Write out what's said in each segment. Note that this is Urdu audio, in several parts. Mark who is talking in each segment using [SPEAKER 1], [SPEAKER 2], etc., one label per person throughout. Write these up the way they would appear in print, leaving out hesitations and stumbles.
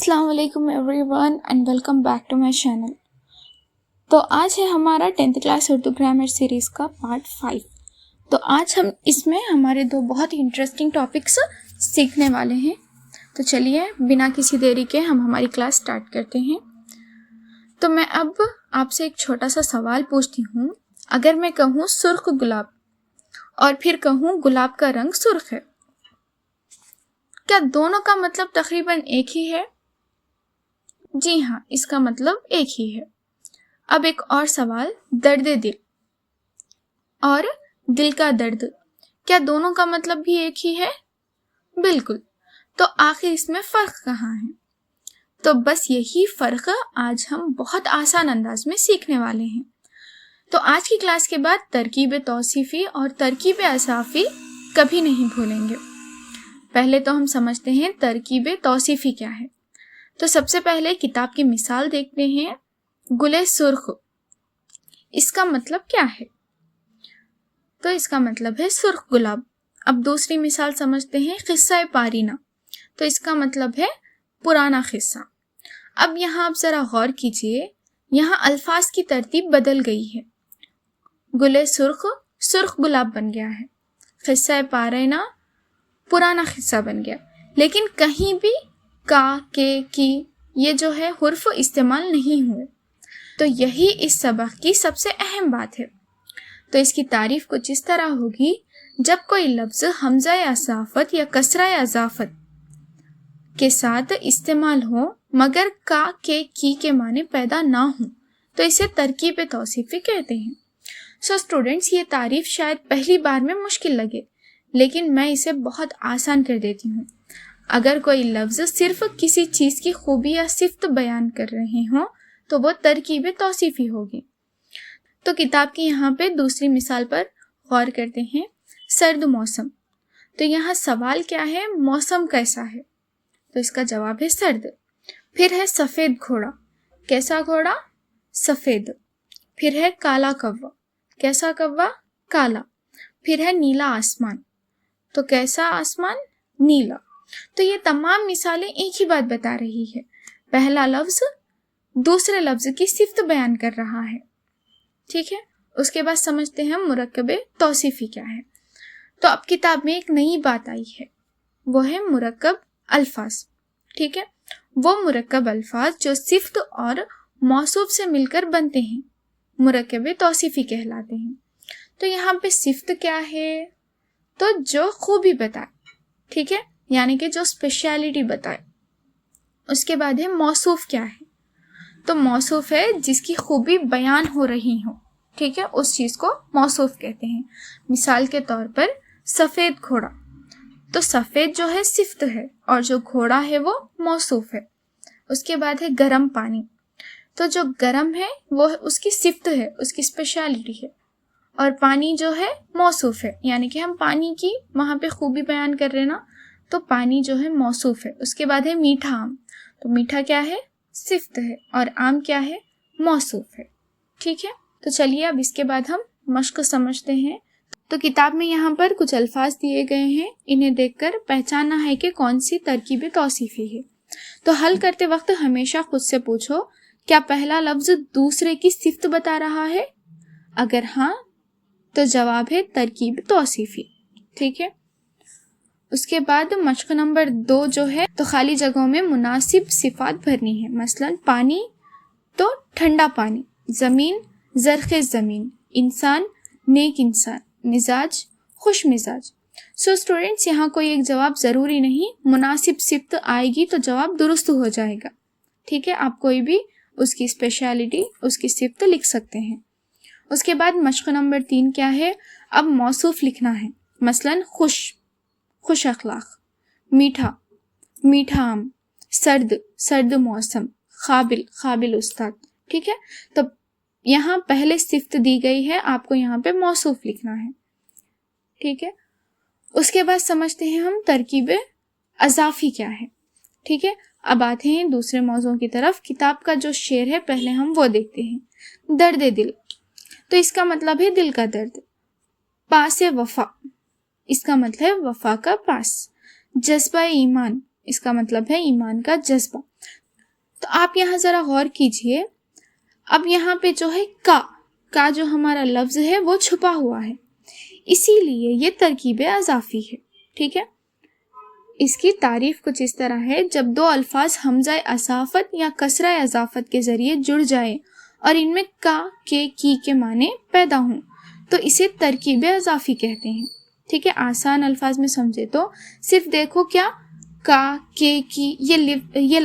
[SPEAKER 1] السلام علیکم every one and welcome back to my channel. تو آج ہے ہمارا 10th class Urdu grammar series کا پارٹ 5۔ تو آج ہم اس میں ہمارے دو بہت ہی انٹرسٹنگ ٹاپکس سیکھنے والے ہیں۔ تو چلیے بنا کسی دیری کے ہم ہماری کلاس سٹارٹ کرتے ہیں۔ تو میں اب آپ سے ایک چھوٹا سا سوال پوچھتی ہوں، اگر میں کہوں سرخ گلاب اور پھر کہوں گلاب کا رنگ سرخ ہے، کیا دونوں کا مطلب تقریباً ایک ہی ہے؟ جی ہاں، اس کا مطلب ایک ہی ہے۔ اب ایک اور سوال، درد دل اور دل کا درد، کیا دونوں کا مطلب بھی ایک ہی ہے؟ بالکل۔ تو آخر اس میں فرق کہاں ہے؟ تو بس یہی فرق آج ہم بہت آسان انداز میں سیکھنے والے ہیں۔ تو آج کی کلاس کے بعد ترکیب توصیفی اور ترکیب اضافی کبھی نہیں بھولیں گے۔ پہلے تو ہم سمجھتے ہیں ترکیب توصیفی کیا ہے۔ تو سب سے پہلے کتاب کی مثال دیکھتے ہیں، گلے سرخ، اس کا مطلب کیا ہے؟ تو اس کا مطلب ہے سرخ گلاب۔ اب دوسری مثال سمجھتے ہیں، قصہ پارینہ، تو اس کا مطلب ہے پرانا قصہ۔ اب یہاں آپ ذرا غور کیجئے، یہاں الفاظ کی ترتیب بدل گئی ہے۔ گلے سرخ سرخ گلاب بن گیا ہے، قصہ پارینہ پرانا قصہ بن گیا، لیکن کہیں بھی کا، کے، کی یہ جو ہے حرف استعمال نہیں ہوئے۔ تو یہی اس سبق کی سب سے اہم بات ہے۔ تو اس کی تعریف کچھ اس طرح ہوگی، جب کوئی لفظ حمزہ اضافت یا کسرہ اضافت کے ساتھ استعمال ہو مگر کا، کے، کی کے معنی پیدا نہ ہوں تو اسے ترکیب توصیفی کہتے ہیں۔ سو اسٹوڈینٹس، یہ تعریف شاید پہلی بار میں مشکل لگے، لیکن میں اسے بہت آسان کر دیتی ہوں۔ اگر کوئی لفظ صرف کسی چیز کی خوبی یا صفت بیان کر رہے ہوں تو وہ ترکیب توصیفی ہوگی۔ تو کتاب کی یہاں پہ دوسری مثال پر غور کرتے ہیں، سرد موسم۔ تو یہاں سوال کیا ہے؟ موسم کیسا ہے؟ تو اس کا جواب ہے سرد۔ پھر ہے سفید گھوڑا، کیسا گھوڑا؟ سفید۔ پھر ہے کالا کوا، کیسا کوا؟ کالا۔ پھر ہے نیلا آسمان، تو کیسا آسمان؟ نیلا۔ تو یہ تمام مثالیں ایک ہی بات بتا رہی ہے، پہلا لفظ دوسرے لفظ کی صفت بیان کر رہا ہے، ٹھیک ہے؟ اس کے بعد سمجھتے ہیں مرکب توصیفی کیا ہے۔ تو اب کتاب میں ایک نئی بات آئی ہے، وہ ہے مرکب الفاظ، ٹھیک ہے؟ وہ مرکب الفاظ جو صفت اور موصوف سے مل کر بنتے ہیں مرکب توصیفی کہلاتے ہیں۔ تو یہاں پہ صفت کیا ہے؟ تو جو خوبی بتائے، ٹھیک ہے، یعنی کہ جو اسپیشلٹی بتائے۔ اس کے بعد ہے موصوف کیا ہے؟ تو موصوف ہے جس کی خوبی بیان ہو رہی ہو، ٹھیک ہے، اس چیز کو موصوف کہتے ہیں۔ مثال کے طور پر سفید گھوڑا، تو سفید جو ہے صفت ہے اور جو گھوڑا ہے وہ موصوف ہے۔ اس کے بعد ہے گرم پانی، تو جو گرم ہے وہ اس کی صفت ہے، اس کی اسپیشلٹی ہے، اور پانی جو ہے موصوف ہے، یعنی کہ ہم پانی کی وہاں پہ خوبی بیان کر رہے نا، تو پانی جو ہے موصوف ہے۔ اس کے بعد ہے میٹھا آم، تو میٹھا کیا ہے؟ صفت ہے، اور آم کیا ہے؟ موصوف ہے، ٹھیک ہے؟ تو چلیے اب اس کے بعد ہم مشق سمجھتے ہیں۔ تو کتاب میں یہاں پر کچھ الفاظ دیے گئے ہیں، انہیں دیکھ کر پہچاننا ہے کہ کون سی ترکیب توصیفی ہے۔ تو حل کرتے وقت ہمیشہ خود سے پوچھو، کیا پہلا لفظ دوسرے کی صفت بتا رہا ہے؟ اگر ہاں تو جواب ہے ترکیب توصیفی، ٹھیک ہے؟ اس کے بعد مشق نمبر 2 جو ہے، تو خالی جگہوں میں مناسب صفات بھرنی ہے۔ مثلا پانی تو ٹھنڈا پانی، زمین زرخیز زمین، انسان نیک انسان، مزاج خوش مزاج۔ سو اسٹوڈینٹس، یہاں کوئی ایک جواب ضروری نہیں، مناسب صفت آئے گی تو جواب درست ہو جائے گا، ٹھیک ہے؟ آپ کوئی بھی اس کی اسپیشلٹی، اس کی صفت لکھ سکتے ہیں۔ اس کے بعد مشق نمبر 3 کیا ہے؟ اب موصوف لکھنا ہے۔ مثلا خوش خوش اخلاق، میٹھا میٹھا آم، سرد سرد موسم، قابل قابل استاد، ٹھیک ہے؟ تو یہاں پہلے صفت دی گئی ہے، آپ کو یہاں پہ موصوف لکھنا ہے، ٹھیک ہے؟ اس کے بعد سمجھتے ہیں ہم ترکیب اضافی کیا ہے، ٹھیک ہے؟ اب آتے ہیں دوسرے موضوع کی طرف۔ کتاب کا جو شعر ہے پہلے ہم وہ دیکھتے ہیں۔ درد دل، تو اس کا مطلب ہے دل کا درد۔ پاس وفا، اس کا مطلب ہے وفا کا پاس۔ جذبہ ایمان، اس کا مطلب ہے ایمان کا جذبہ۔ تو آپ یہاں ذرا غور کیجئے، اب یہاں پہ جو ہے کا جو ہمارا لفظ ہے وہ چھپا ہوا ہے، اسی لیے یہ ترکیب اضافی ہے. ٹھیک ہے، اس کی تعریف کچھ اس طرح ہے: جب دو الفاظ حمزہ اضافت یا کسرہ اضافت کے ذریعے جڑ جائیں اور ان میں کا کے کی کے معنی پیدا ہوں تو اسے ترکیب اضافی کہتے ہیں. ٹھیک ہے، آسان الفاظ میں سمجھے تو صرف دیکھو کیا کا کے کی یہ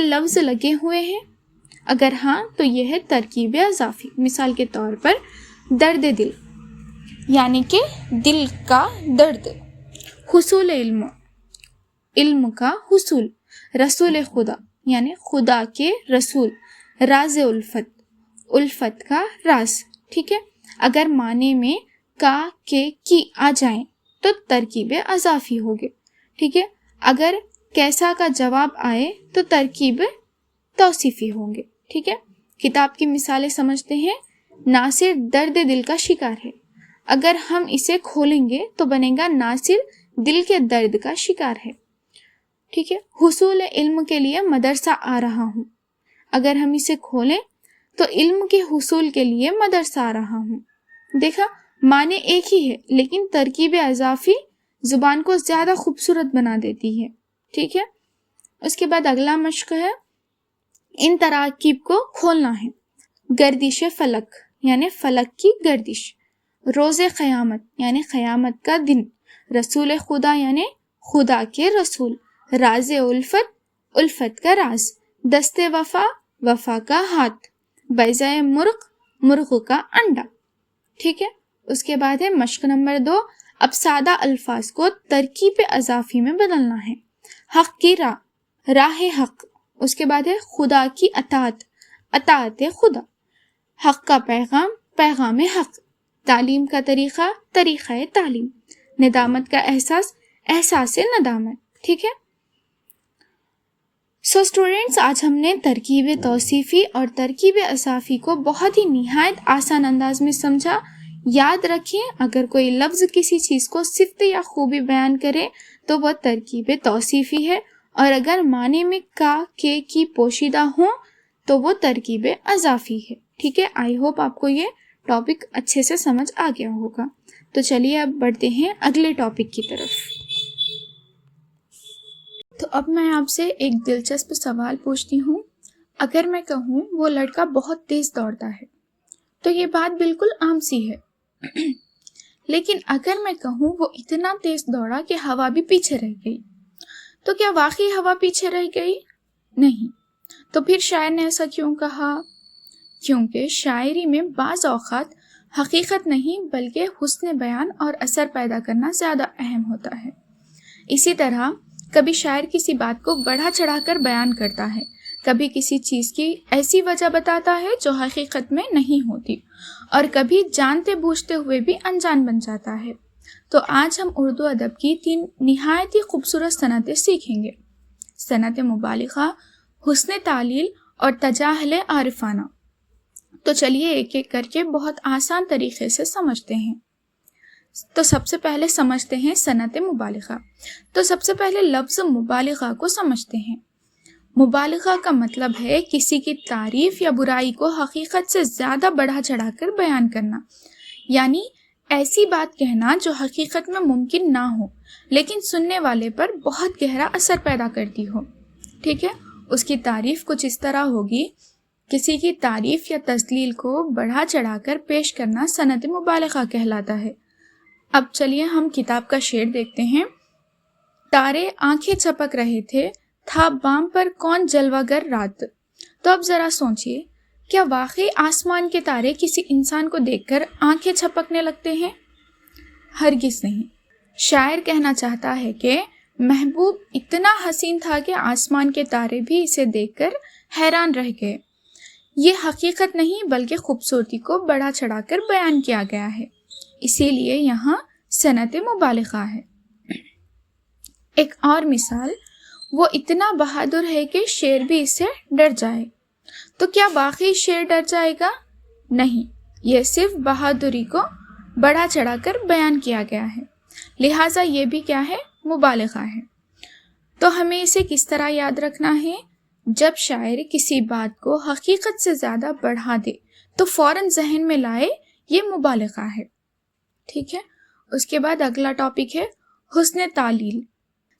[SPEAKER 1] لفظ لگے ہوئے ہیں، اگر ہاں تو یہ ہے ترکیب اضافی. مثال کے طور پر درد دل یعنی کہ دل کا درد، حصول علم کا حصول، رسول خدا یعنی خدا کے رسول، راز الفت کا راز. ٹھیک ہے، اگر معنی میں کا کے کی آ جائیں تو ترکیب اضافی ہوگے. ٹھیک ہے، اگر کیسا کا جواب آئے تو ترکیب توصیفی ہوں گے. ٹھیک ہے، کتاب کی مثالیں سمجھتے ہیں. ناصر درد دل کا شکار ہے، اگر ہم اسے کھولیں گے تو بنے گا ناصر دل کے درد کا شکار ہے. ٹھیک ہے، حصول علم کے لیے مدرسہ آ رہا ہوں، اگر ہم اسے کھولیں تو علم کے حصول کے لیے مدرسہ آ رہا ہوں. دیکھا، معنی ایک ہی ہے لیکن ترکیب اضافی زبان کو زیادہ خوبصورت بنا دیتی ہے. ٹھیک ہے، اس کے بعد اگلا مشق ہے ان تراکیب کو کھولنا ہے. گردش فلک یعنی فلک کی گردش، روز قیامت یعنی قیامت کا دن، رسول خدا یعنی خدا کے رسول، راز الفت کا راز، دست وفا کا ہاتھ، بیضہ مرغ کا انڈا. ٹھیک ہے، اس کے بعد ہے مشق نمبر 2. اب سادہ الفاظ کو ترکیب اضافی میں بدلنا ہے. حق کی راہ حق، اس کے بعد ہے خدا کی اطاعت خدا، حق کا پیغام حق، تعلیم کا طریقہ تعلیم، ندامت کا احساس ندامت. ٹھیک ہے، اسٹوڈینٹس، آج ہم نے ترکیب توصیفی اور ترکیب اضافی کو بہت ہی نہایت آسان انداز میں سمجھا. یاد رکھیں، اگر کوئی لفظ کسی چیز کو صفت یا خوبی بیان کرے تو وہ ترکیب توصیفی ہے، اور اگر معنی میں کا کے کی پوشیدہ ہوں تو وہ ترکیب اضافی ہے. ٹھیک ہے، آئی ہوپ آپ کو یہ ٹاپک اچھے سے سمجھ آ گیا ہوگا. تو چلیے اب بڑھتے ہیں اگلے ٹاپک کی طرف. تو اب میں آپ سے ایک دلچسپ سوال پوچھتی ہوں. اگر میں کہوں وہ لڑکا بہت تیز دوڑتا ہے تو یہ بات بالکل عام سی ہے. لیکن اگر میں کہوں وہ اتنا تیز دوڑا کہ ہوا بھی پیچھے رہ گئی، تو کیا واقعی ہوا پیچھے رہ گئی؟ نہیں. تو پھر شاعر نے ایسا کیوں کہا؟ کیونکہ شاعری میں بعض اوقات حقیقت نہیں بلکہ حسن بیان اور اثر پیدا کرنا زیادہ اہم ہوتا ہے. اسی طرح کبھی شاعر کسی بات کو بڑھا چڑھا کر بیان کرتا ہے، کبھی کسی چیز کی ایسی وجہ بتاتا ہے جو حقیقت میں نہیں ہوتی، اور کبھی جانتے بوجھتے ہوئے بھی انجان بن جاتا ہے. تو آج ہم اردو ادب کی 3 نہایت ہی خوبصورت صنعتیں سیکھیں گے: صنعت مبالغہ، حسن تعلیل اور تجاہل عارفانہ. تو چلیے ایک ایک کر کے بہت آسان طریقے سے سمجھتے ہیں. تو سب سے پہلے سمجھتے ہیں صنعت مبالغہ. تو سب سے پہلے لفظ مبالغہ کو سمجھتے ہیں. مبالغہ کا مطلب ہے کسی کی تعریف یا برائی کو حقیقت سے زیادہ بڑھا چڑھا کر بیان کرنا، یعنی ایسی بات کہنا جو حقیقت میں ممکن نہ ہو لیکن سننے والے پر بہت گہرا اثر پیدا کرتی ہو. ٹھیک ہے، اس کی تعریف کچھ اس طرح ہوگی. کسی کی تعریف یا تذلیل کو بڑھا چڑھا کر پیش کرنا صنعت مبالغہ کہلاتا ہے. اب چلیے ہم کتاب کا شعر دیکھتے ہیں. تارے آنکھیں چھپک رہے تھے، تھا بام پر کون جلوہ گر رات. تو اب ذرا سوچئے، کیا واقعی آسمان کے تارے کسی انسان کو دیکھ کر آنکھیں چھپکنے لگتے ہیں؟ ہرگز نہیں. شاعر کہنا چاہتا ہے کہ محبوب اتنا حسین تھا کہ آسمان کے تارے بھی اسے دیکھ کر حیران رہ گئے. یہ حقیقت نہیں بلکہ خوبصورتی کو بڑھا چڑھا کر بیان کیا گیا ہے، اسی لیے یہاں صنعت مبالغہ ہے. ایک اور مثال، وہ اتنا بہادر ہے کہ شیر بھی اس سے ڈر جائے. تو کیا واقعی شیر ڈر جائے گا؟ نہیں، یہ صرف بہادری کو بڑھا چڑھا کر بیان کیا گیا ہے، لہٰذا یہ بھی کیا ہے؟ مبالغہ ہے. تو ہمیں اسے کس طرح یاد رکھنا ہے؟ جب شاعر کسی بات کو حقیقت سے زیادہ بڑھا دے تو فوراً ذہن میں لائے یہ مبالغہ ہے. ٹھیک ہے. اس کے بعد اگلا ٹاپک ہے حسن تعلیل.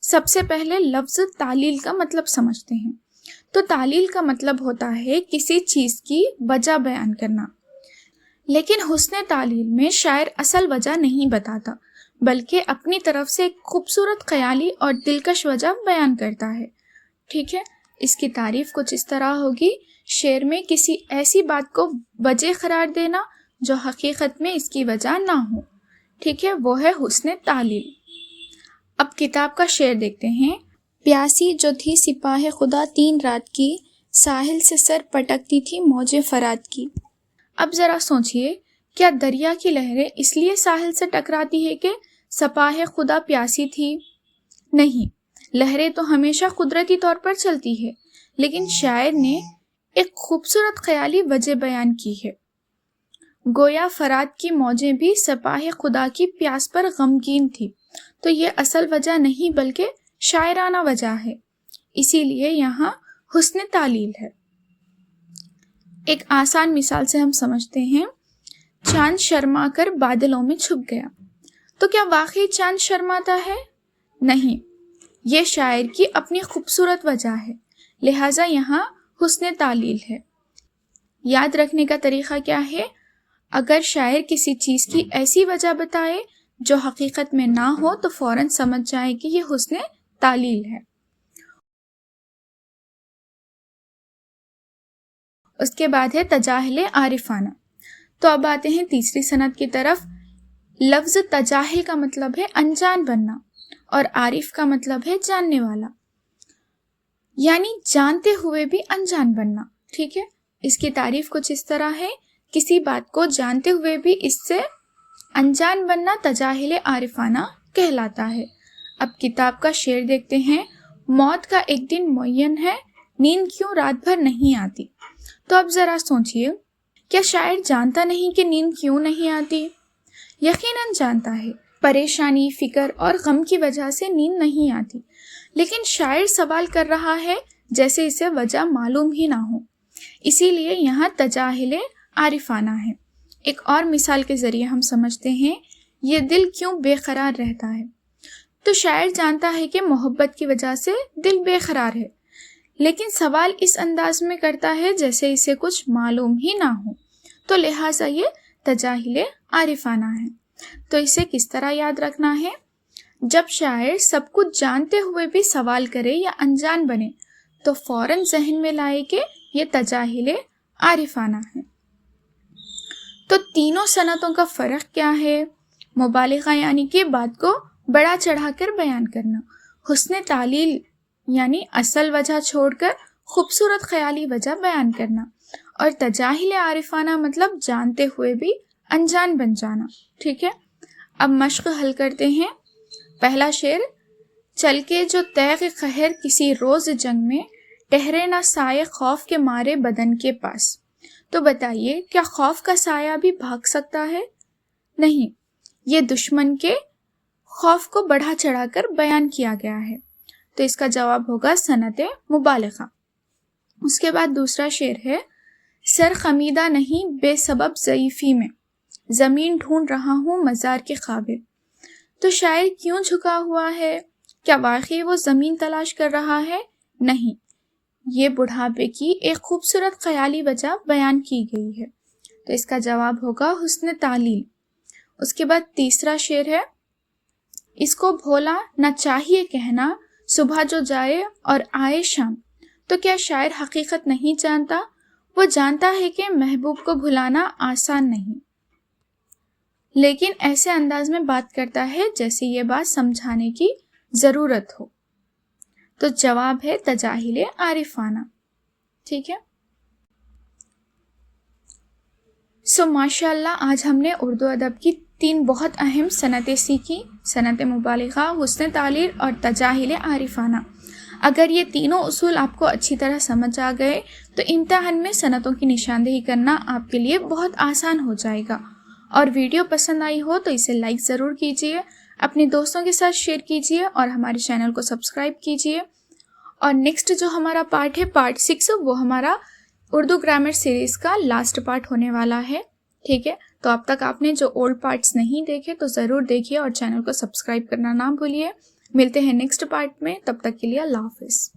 [SPEAKER 1] سب سے پہلے لفظ تعلیل کا مطلب سمجھتے ہیں. تو تعلیل کا مطلب ہوتا ہے کسی چیز کی وجہ بیان کرنا. لیکن حسن تعلیل میں شاعر اصل وجہ نہیں بتاتا بلکہ اپنی طرف سے ایک خوبصورت خیالی اور دلکش وجہ بیان کرتا ہے. ٹھیک ہے. اس کی تعریف کچھ اس طرح ہوگی: شعر میں کسی ایسی بات کو وجہ قرار دینا جو حقیقت میں اس کی وجہ نہ ہو. ٹھیک ہے. وہ ہے حسن تعلیل. اب کتاب کا شعر دیکھتے ہیں. پیاسی جو تھی سپاہ خدا 3 رات کی، ساحل سے سر پٹکتی تھی موج فرات کی. اب ذرا سوچئے، کیا دریا کی لہریں اس لیے ساحل سے ٹکراتی ہے کہ سپاہ خدا پیاسی تھی؟ نہیں، لہریں تو ہمیشہ قدرتی طور پر چلتی ہے، لیکن شاعر نے ایک خوبصورت خیالی وجہ بیان کی ہے. گویا فرات کی موجیں بھی سپاہ خدا کی پیاس پر غمگین تھی. تو یہ اصل وجہ نہیں بلکہ شاعرانہ وجہ ہے، اسی لیے یہاں حسن تعلیل ہے. ایک آسان مثال سے ہم سمجھتے ہیں. چاند شرما کر بادلوں میں چھپ گیا. تو کیا واقعی چاند شرماتا ہے؟ نہیں، یہ شاعر کی اپنی خوبصورت وجہ ہے، لہٰذا یہاں حسن تعلیل ہے. یاد رکھنے کا طریقہ کیا ہے؟ اگر شاعر کسی چیز کی ایسی وجہ بتائے جو حقیقت میں نہ ہو تو فوراً سمجھ جائے کہ یہ حسن تعلیل ہے. اس کے بعد ہے تجاہل عارفانہ. تو اب آتے ہیں تیسری سند کی طرف. لفظ تجاہل کا مطلب ہے انجان بننا اور عارف کا مطلب ہے جاننے والا، یعنی جانتے ہوئے بھی انجان بننا. ٹھیک ہے. اس کی تعریف کچھ اس طرح ہے: کسی بات کو جانتے ہوئے بھی اس سے انجان بننا تجاہل عارفانہ کہلاتا ہے. اب کتاب کا شعر دیکھتے ہیں. موت کا ایک دن معین ہے، نیند کیوں رات بھر نہیں آتی. تو اب ذرا سوچئے، کیا شاعر جانتا نہیں کہ نیند کیوں نہیں آتی؟ یقیناً جانتا ہے. پریشانی، فکر اور غم کی وجہ سے نیند نہیں آتی، لیکن شاعر سوال کر رہا ہے جیسے اسے وجہ معلوم ہی نہ ہو، اسی لیے یہاں تجاہل عارفانہ ہے. ایک اور مثال کے ذریعے ہم سمجھتے ہیں. یہ دل کیوں بے قرار رہتا ہے. تو شاعر جانتا ہے کہ محبت کی وجہ سے دل بے قرار ہے، لیکن سوال اس انداز میں کرتا ہے جیسے اسے کچھ معلوم ہی نہ ہو، تو لہٰذا یہ تجاہل عارفانہ ہے. تو اسے کس طرح یاد رکھنا ہے؟ جب شاعر سب کچھ جانتے ہوئے بھی سوال کرے یا انجان بنے تو فوراً ذہن میں لائے کہ یہ تجاہل عارفانہ ہے. تو تینوں صنعتوں کا فرق کیا ہے؟ مبالغہ یعنی کہ بات کو بڑا چڑھا کر بیان کرنا، حسن تعلیل یعنی اصل وجہ چھوڑ کر خوبصورت خیالی وجہ بیان کرنا، اور تجاہل عارفانہ مطلب جانتے ہوئے بھی انجان بن جانا. ٹھیک ہے. اب مشق حل کرتے ہیں. پہلا شعر. چل کے جو تیغ قہر کسی روز جنگ میں، ٹہرے نہ سائے خوف کے مارے بدن کے پاس. تو بتائیے، کیا خوف کا سایہ بھی بھاگ سکتا ہے؟ نہیں، یہ دشمن کے خوف کو بڑھا چڑھا کر بیان کیا گیا ہے. تو اس کا جواب ہوگا صنعت مبالغہ. اس کے بعد دوسرا شعر ہے. سر خمیدہ نہیں بے سبب ضعیفی میں، زمین ڈھونڈ رہا ہوں مزار کے قابل. تو شاعر کیوں جھکا ہوا ہے؟ کیا واقعی وہ زمین تلاش کر رہا ہے؟ نہیں، یہ بڑھاپے کی ایک خوبصورت خیالی وجہ بیان کی گئی ہے. تو اس کا جواب ہوگا حسن تعلیل. اس کے بعد تیسرا شعر ہے. اس کو بھولا نہ چاہیے کہنا، صبح جو جائے اور آئے شام. تو کیا شاعر حقیقت نہیں جانتا؟ وہ جانتا ہے کہ محبوب کو بھلانا آسان نہیں، لیکن ایسے انداز میں بات کرتا ہے جیسے یہ بات سمجھانے کی ضرورت ہو. تو جواب ہے تجاہل عارفانہ. ٹھیک ہے. ماشاء اللہ آج ہم نے اردو ادب کی 3 بہت اہم صنعتیں سیکھی: صنعت مبالغہ، حسن تعلیل اور تجاہل عارفانہ. اگر یہ تینوں اصول آپ کو اچھی طرح سمجھ آ گئے تو امتحان میں صنعتوں کی نشاندہی کرنا آپ کے لیے بہت آسان ہو جائے گا. اور ویڈیو پسند آئی ہو تو اسے لائک ضرور کیجیے، اپنے دوستوں کے ساتھ شیئر کیجیے اور ہمارے چینل کو سبسکرائب کیجیے. اور نیکسٹ جو ہمارا پارٹ ہے پارٹ 6 وہ ہمارا اردو گرامر سیریز کا لاسٹ پارٹ ہونے والا ہے. ٹھیک ہے, تو اب تک آپ نے جو اولڈ پارٹس نہیں دیکھے تو ضرور دیکھیے اور چینل کو سبسکرائب کرنا نہ بھولیے. ملتے ہیں نیکسٹ پارٹ میں, تب تک کے لیے اللہ حافظ.